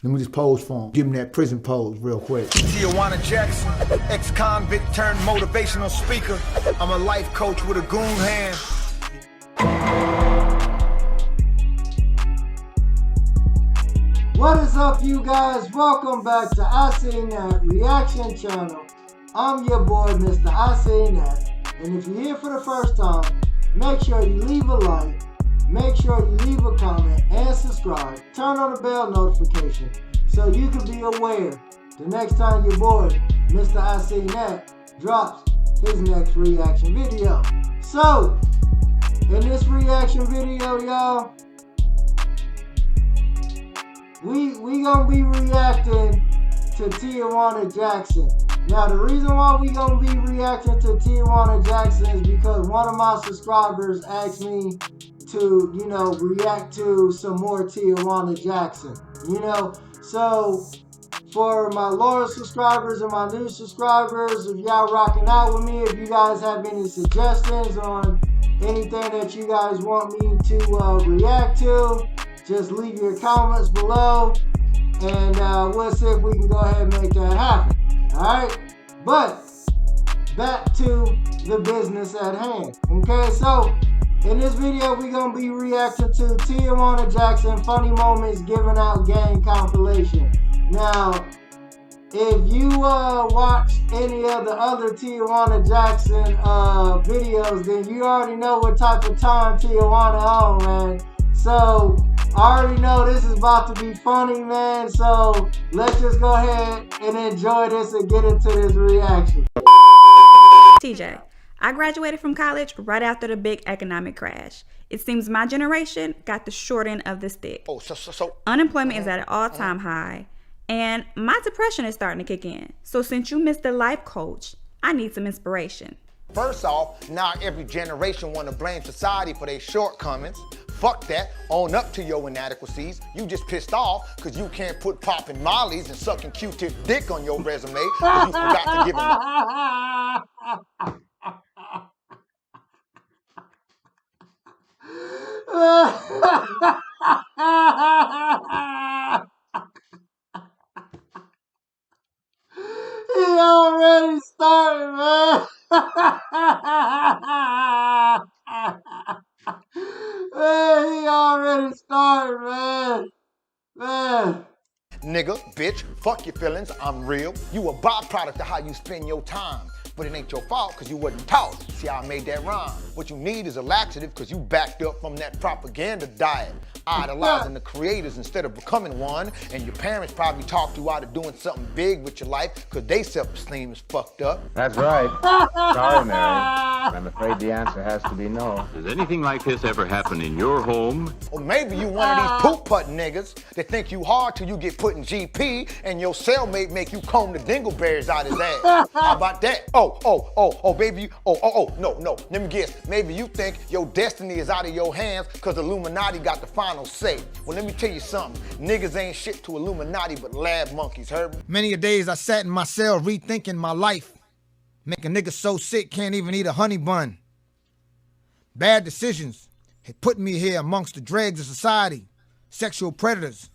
Let me just pose for him. Give him that prison pose real quick. Tijuana Jackson, ex-convict turned motivational speaker. I'm a life coach with a goon hand. What is up, you guys? Welcome back to I Seen That Reaction Channel. I'm your boy, Mr. I Seen That. And if you're here for the first time, make sure you leave a like, make sure you leave a comment, and subscribe. Turn on the bell notification so you can be aware the next time your boy, Mr. I Seen That, drops his next reaction video. So, in this reaction video, y'all, we gonna be reacting to Tijuana Jackson. Now, the reason why we gonna be reacting to Tijuana Jackson is because one of my subscribers asked me to, react to some more Tijuana Jackson. So for my loyal subscribers and my new subscribers, if y'all rocking out with me, if you guys have any suggestions on anything that you guys want me to react to, just leave your comments below, and we'll see if we can go ahead and make that happen. Alright? But, back to the business at hand. Okay, so, in this video, we're going to be reacting to Tijuana Jackson Funny Moments Giving Out Gang Compilation. Now, if you watch any of the other Tijuana Jackson videos, then you already know what type of time Tijuana on, man. So, I already know this is about to be funny, man. So, let's just go ahead and enjoy this and get into this reaction. TJ, I graduated from college right after the big economic crash. It seems my generation got the short end of the stick. Unemployment is at an all-time high, and my depression is starting to kick in. So since you missed the life coach, I need some inspiration. First off, not every generation want to blame society for their shortcomings. Fuck that. Own up to your inadequacies. You just pissed off because you can't put popping mollies and sucking Q-tip dick on your resume because you forgot to give them He already started, man. Man, he already started, man. Nigga, bitch, fuck your feelings, I'm real. You a byproduct of how you spend your time. But it ain't your fault because you wasn't taught. See how I made that rhyme? What you need is a laxative because you backed up from that propaganda diet, idolizing the creators instead of becoming one. And your parents probably talked you out of doing something big with your life because they self-esteem is fucked up. That's right. Sorry, Mary. I'm afraid the answer has to be no. Does anything like this ever happen in your home? Or maybe you one of these poop-putt niggas that think you hard till you get put in GP and your cellmate make you comb the dingleberries out his ass. How about that? Baby, no. Let me guess. Maybe you think your destiny is out of your hands because the Illuminati got the final say. Well, let me tell you something. Niggas ain't shit to Illuminati but lab monkeys, heard me? Many a days I sat in my cell rethinking my life. Make a nigga so sick can't even eat a honey bun. Bad decisions had put me here amongst the dregs of society, sexual predators,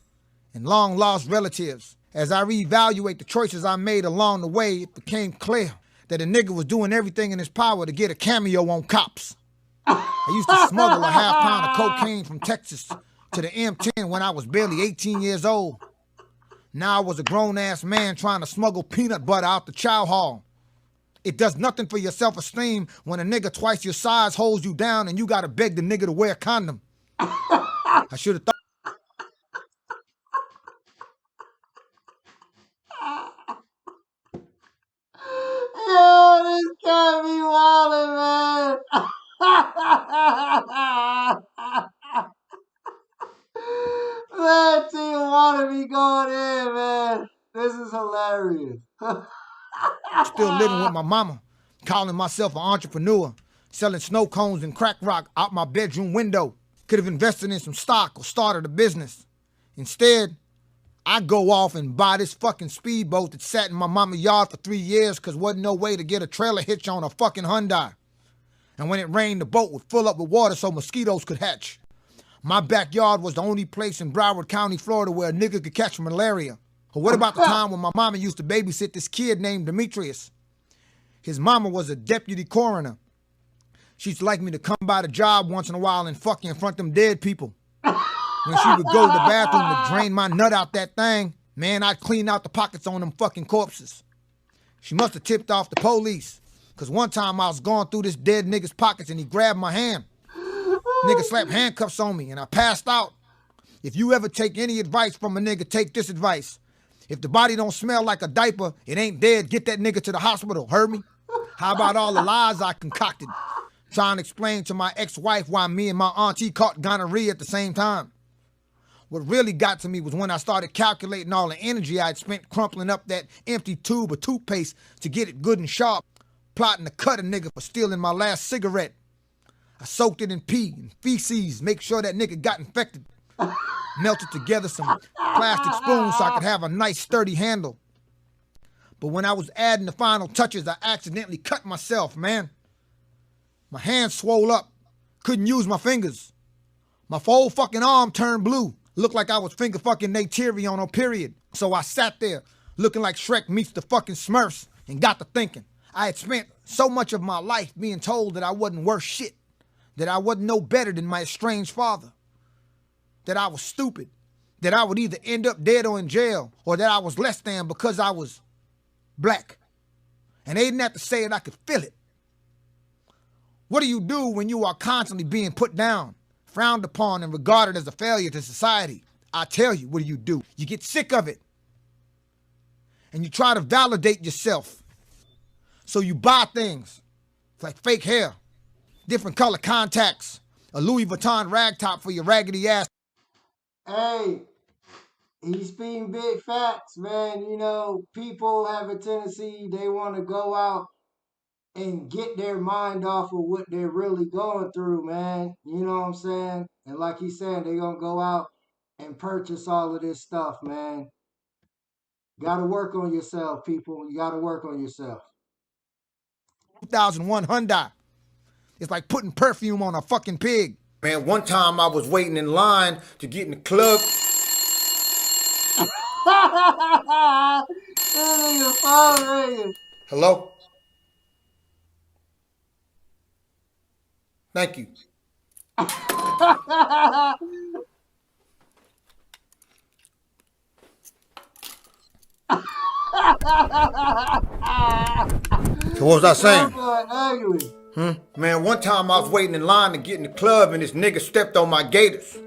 and long-lost relatives. As I reevaluate the choices I made along the way, it became clear that a nigga was doing everything in his power to get a cameo on cops. I used to smuggle a half pound of cocaine from Texas to the M10 when I was barely 18 years old. Now I was a grown-ass man trying to smuggle peanut butter out the chow hall. It does nothing for your self-esteem when a nigga twice your size holds you down and you gotta beg the nigga to wear a condom. I should have thought. Yo, this can't be wildin', man. Man, Tijuana be going in, man. This is hilarious. Still living with my mama, calling myself an entrepreneur, selling snow cones and crack rock out my bedroom window. Could have invested in some stock or started a business. Instead, I go off and buy this fucking speedboat that sat in my mama's yard for 3 years because wasn't no way to get a trailer hitch on a fucking Hyundai. And when it rained, the boat would fill up with water so mosquitoes could hatch. My backyard was the only place in Broward County, Florida where a nigga could catch malaria. Or what about the time when my mama used to babysit this kid named Demetrius? His mama was a deputy coroner. She used to like me to come by the job once in a while and fucking in front of them dead people. When she would go to the bathroom to drain my nut out that thing, man, I'd clean out the pockets on them fucking corpses. She must have tipped off the police, because one time I was going through this dead nigga's pockets and he grabbed my hand. Nigga slapped handcuffs on me and I passed out. If you ever take any advice from a nigga, take this advice. If the body don't smell like a diaper, it ain't dead, get that nigga to the hospital, heard me? How about all the lies I concocted, trying to explain to my ex-wife why me and my auntie caught gonorrhea at the same time? What really got to me was when I started calculating all the energy I'd spent crumpling up that empty tube of toothpaste to get it good and sharp, plotting to cut a nigga for stealing my last cigarette. I soaked it in pee and feces, make sure that nigga got infected. Melted together some plastic spoons so I could have a nice sturdy handle. But when I was adding the final touches, I accidentally cut myself, man. My hand swole up, couldn't use my fingers. My whole fucking arm turned blue. Looked like I was finger fucking Nate Terry on her period. So I sat there looking like Shrek meets the fucking Smurfs and got to thinking. I had spent so much of my life being told that I wasn't worth shit, that I wasn't no better than my estranged father, that I was stupid, that I would either end up dead or in jail, or that I was less than because I was black. And they didn't have to say it, I could feel it. What do you do when you are constantly being put down, frowned upon, and regarded as a failure to society? I tell you, what do? You get sick of it. And you try to validate yourself. So you buy things like fake hair, different color contacts, a Louis Vuitton rag top for your raggedy ass. Hey, he's speaking big facts, man. You know, people have a tendency, they want to go out and get their mind off of what they're really going through, man. You know what I'm saying? And like he's saying, they're going to go out and purchase all of this stuff, man. Got to work on yourself, people. You got to work on yourself. 2001 Hyundai. It's like putting perfume on a fucking pig. Man, one time I was waiting in line to get in the club. Hello? Thank you. So what was I saying? Man, one time I was waiting in line to get in the club and this nigga stepped on my gators.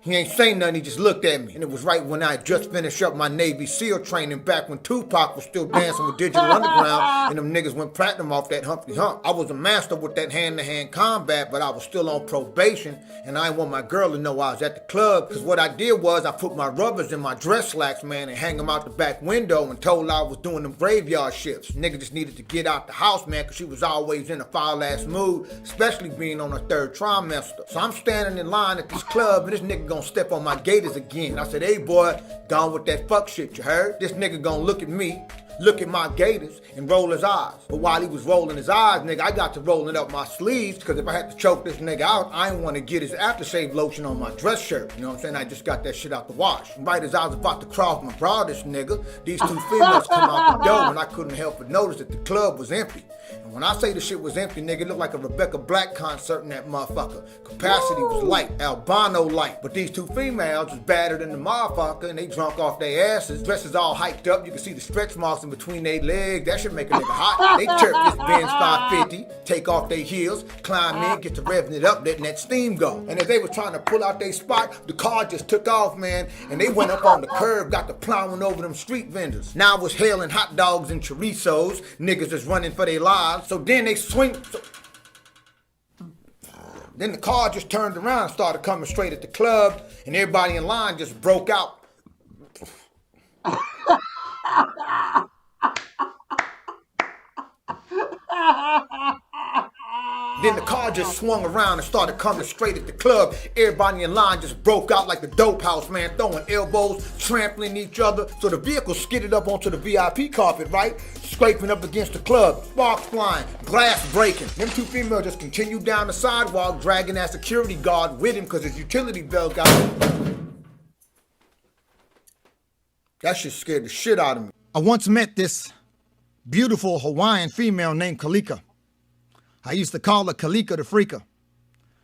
He ain't saying nothing, he just looked at me. And it was right when I had just finished up my Navy SEAL training back when Tupac was still dancing with Digital Underground and them niggas went platinum off that Humpty Hump. I was a master with that hand-to-hand combat, but I was still on probation and I didn't want my girl to know I was at the club, because what I did was I put my rubbers in my dress slacks, man, and hang them out the back window and told her I was doing them graveyard shifts. Nigga just needed to get out the house, man, because she was always in a foul-ass mood, especially being on her third trimester. So I'm standing in line at this club and this nigga gonna step on my gators again. I said, hey boy, gone with that fuck shit, you heard? This nigga gonna look at me, look at my gators, and roll his eyes. But while he was rolling his eyes, nigga, I got to rolling up my sleeves, because if I had to choke this nigga out, I didn't want to get his aftershave lotion on my dress shirt. You know what I'm saying? I just got that shit out the wash. And right as I was about to cross my bra, this nigga, these two females come out the door, and I couldn't help but notice that the club was empty. And when I say the shit was empty, nigga, it looked like a Rebecca Black concert in that motherfucker. Capacity was light, albino light. But these two females was battered in the motherfucker, and they drunk off their asses. Dresses all hyped up. You can see the stretch marks in between their legs. That should make a nigga hot. They chirp this Benz 550, take off their heels, climb in, get to revving it up, letting that steam go. And as they were trying to pull out their spot, the car just took off, man, and they went up on the curb, got to plowing over them street vendors. Now it was hailing hot dogs and chorizos. Niggas just running for their lives. So then they swing. Then the car just turned around and started coming straight at the club, and everybody in line just broke out. Then the car just swung around and started coming straight at the club. Everybody in line just broke out like the dope house, man, throwing elbows, trampling each other. So the vehicle skidded up onto the VIP carpet, right? Scraping up against the club, sparks flying, glass breaking. Them two females just continued down the sidewalk, dragging that security guard with him because his utility belt got him. That shit scared the shit out of me. I once met this beautiful Hawaiian female named Kalika. I used to call her Kalika the Freaker.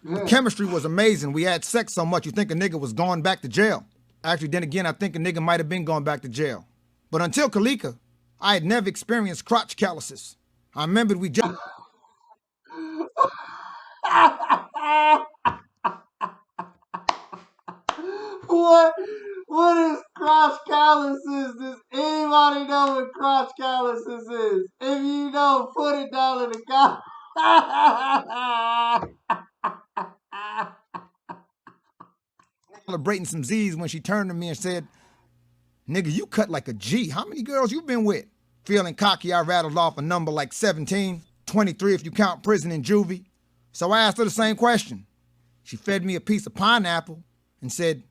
The chemistry was amazing. We had sex so much you think a nigga was going back to jail. Actually, then again, I think a nigga might have been going back to jail. But until Kalika, I had never experienced crotch calluses. I remembered we just... What is crotch calluses? Does anybody know what crotch calluses is? If you know, put it down in the comments. Celebrating some Z's when she turned to me and said, "Nigga, you cut like a G. How many girls you been with?" Feeling cocky, I rattled off a number like 17, 23 if you count prison and juvie. So I asked her the same question. She fed me a piece of pineapple and said,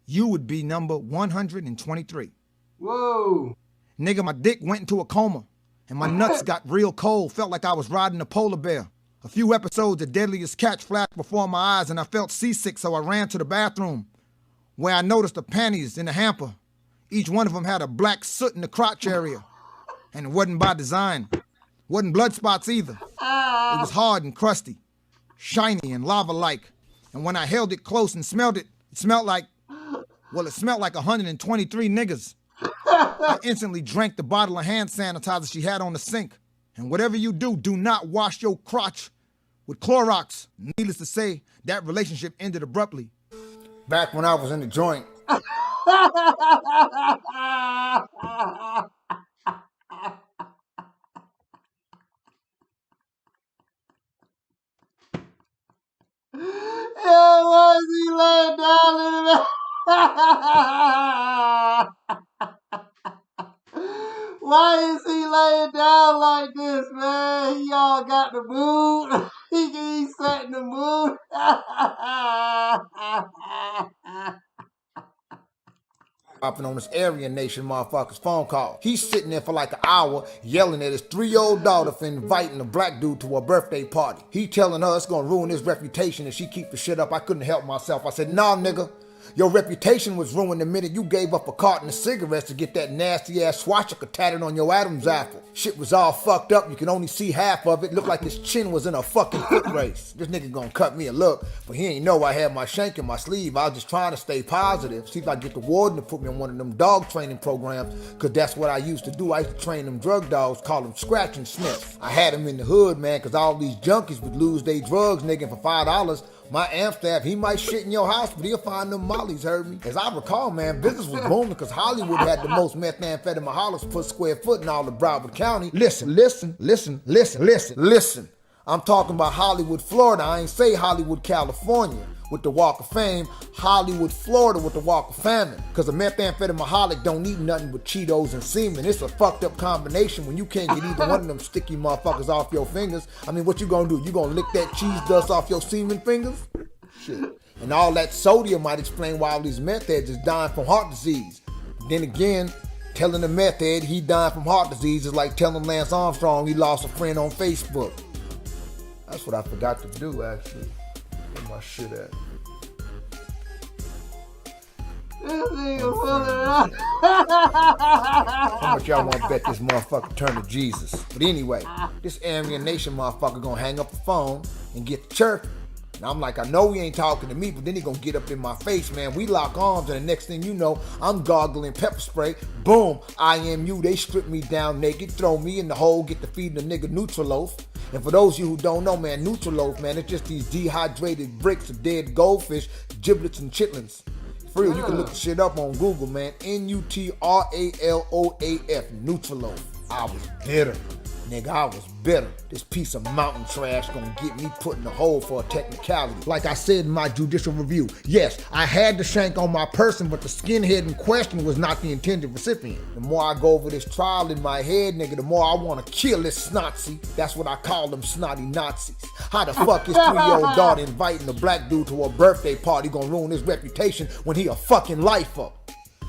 "You would be number 123. Whoa. Nigga, my dick went into a coma and my nuts got real cold. Felt like I was riding a polar bear. A few episodes of Deadliest Catch flashed before my eyes and I felt seasick, so I ran to the bathroom where I noticed the panties in the hamper. Each one of them had a black soot in the crotch area. And it wasn't by design. Wasn't blood spots either. It was hard and crusty, shiny and lava-like. And when I held it close and smelled it, it smelled like 123 niggas. I instantly drank the bottle of hand sanitizer she had on the sink. And whatever you do, do not wash your crotch with Clorox. Needless to say, that relationship ended abruptly. Back when I was in the joint. Yeah, why is he laying down in the Why is he laying down like this, man? He all got the mood. He's setting the mood. Popping on this Aryan Nation motherfucker's phone call. He's sitting there for like an hour yelling at his 3-year-old daughter for inviting a black dude to her birthday party. He telling her it's gonna ruin his reputation if she keep the shit up. I couldn't help myself. I said, "Nah, nigga. Your reputation was ruined the minute you gave up a carton of cigarettes to get that nasty-ass swastika tatted on your Adam's apple. Shit was all fucked up. You can only see half of it. Looked like his chin was in a fucking foot race. This nigga gonna cut me a look, but he ain't know I had my shank in my sleeve. I was just trying to stay positive. See if I could get the warden to put me on one of them dog training programs, because that's what I used to do. I used to train them drug dogs, call them scratch and sniff. I had them in the hood, man, because all these junkies would lose their drugs, nigga, for $5. My amp staff, he might shit in your house, but he'll find them mollies, heard me? As I recall, man, business was booming because Hollywood had the most methamphetamine hollers per square foot in all of Broward County. Listen. I'm talking about Hollywood, Florida. I ain't say Hollywood, California with the Walk of Fame. Hollywood, Florida with the Walk of Famine. Because a methamphetamaholic don't eat nothing but Cheetos and semen. It's a fucked up combination when you can't get either one of them sticky motherfuckers off your fingers. I mean, what you gonna do? You gonna lick that cheese dust off your semen fingers? Shit. And all that sodium might explain why all these meth heads is dying from heart disease. Then again, telling the meth head he died from heart disease is like telling Lance Armstrong he lost a friend on Facebook. That's what I forgot to do, actually. Where my shit at? This nigga pulling it up. How much y'all want to bet this motherfucker turn to Jesus? But anyway, this Aryan Nation motherfucker gonna hang up the phone and get the chirping. And I'm like, I know he ain't talking to me, but then he gonna get up in my face, man. We lock arms, and the next thing you know, I'm gargling pepper spray. Boom, I am you. They strip me down naked, throw me in the hole, get to feeding the nigga Nutriloaf. And for those of you who don't know, man, Nutriloaf, man, it's just these dehydrated bricks of dead goldfish, giblets and chitlins. For real, you can look the shit up on Google, man. Nutraloaf, Nutriloaf. I was bitter. Nigga, I was bitter. This piece of mountain trash gonna get me put in the hole for a technicality. Like I said in my judicial review, yes, I had the shank on my person, but the skinhead in question was not the intended recipient. The more I go over this trial in my head, nigga, the more I wanna kill this snotsy. That's what I call them snotty Nazis. How the fuck is 3-year-old daughter inviting a black dude to a birthday party gonna ruin his reputation when he a fucking lifer?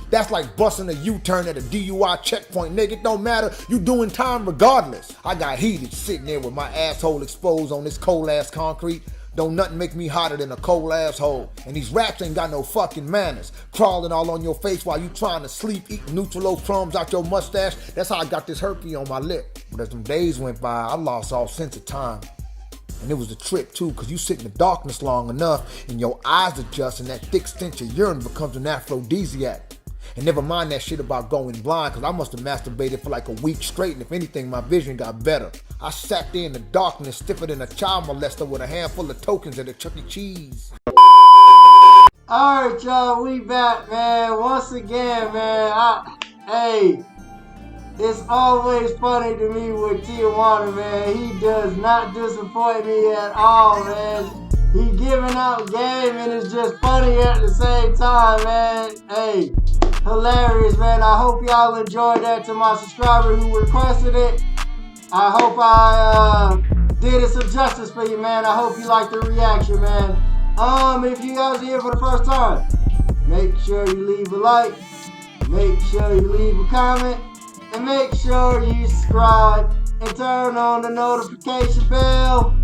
That's like busting a U-turn at a DUI checkpoint, nigga. It don't matter, you doing time regardless. I got heated sitting there with my asshole exposed on this cold ass concrete. Don't nothing make me hotter than a cold asshole. And these raps ain't got no fucking manners. Crawling all on your face while you trying to sleep, eating Nutrilo crumbs out your mustache. That's how I got this herpes on my lip. But as them days went by, I lost all sense of time. And it was a trip too, cause you sit in the darkness long enough and your eyes adjust and that thick stench of urine becomes an aphrodisiac. And never mind that shit about going blind, cause I must have masturbated for like a week straight, and if anything, my vision got better. I sat there in the darkness, stiffer than a child molester with a handful of tokens at a Chuck E. Cheese. Alright, y'all, we back, man. Once again, man, hey, it's always funny to me with Tijuana, man. He does not disappoint me at all, man. He giving out game, and it's just funny at the same time, man. Hey. Hilarious, man. I hope y'all enjoyed that. To my subscriber who requested it, I hope I did it some justice for you, man. I hope you liked the reaction, man. If you guys are here for the first time, make sure you leave a like, make sure you leave a comment, and make sure you subscribe and turn on the notification bell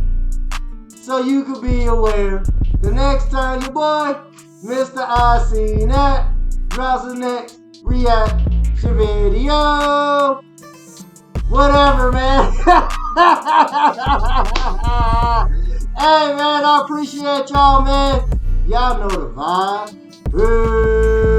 so you can be aware the next time your boy, Mr. I Seen That, drops the next reaction video. Whatever, man. Hey, man, I appreciate y'all, man. Y'all know the vibe. Peace.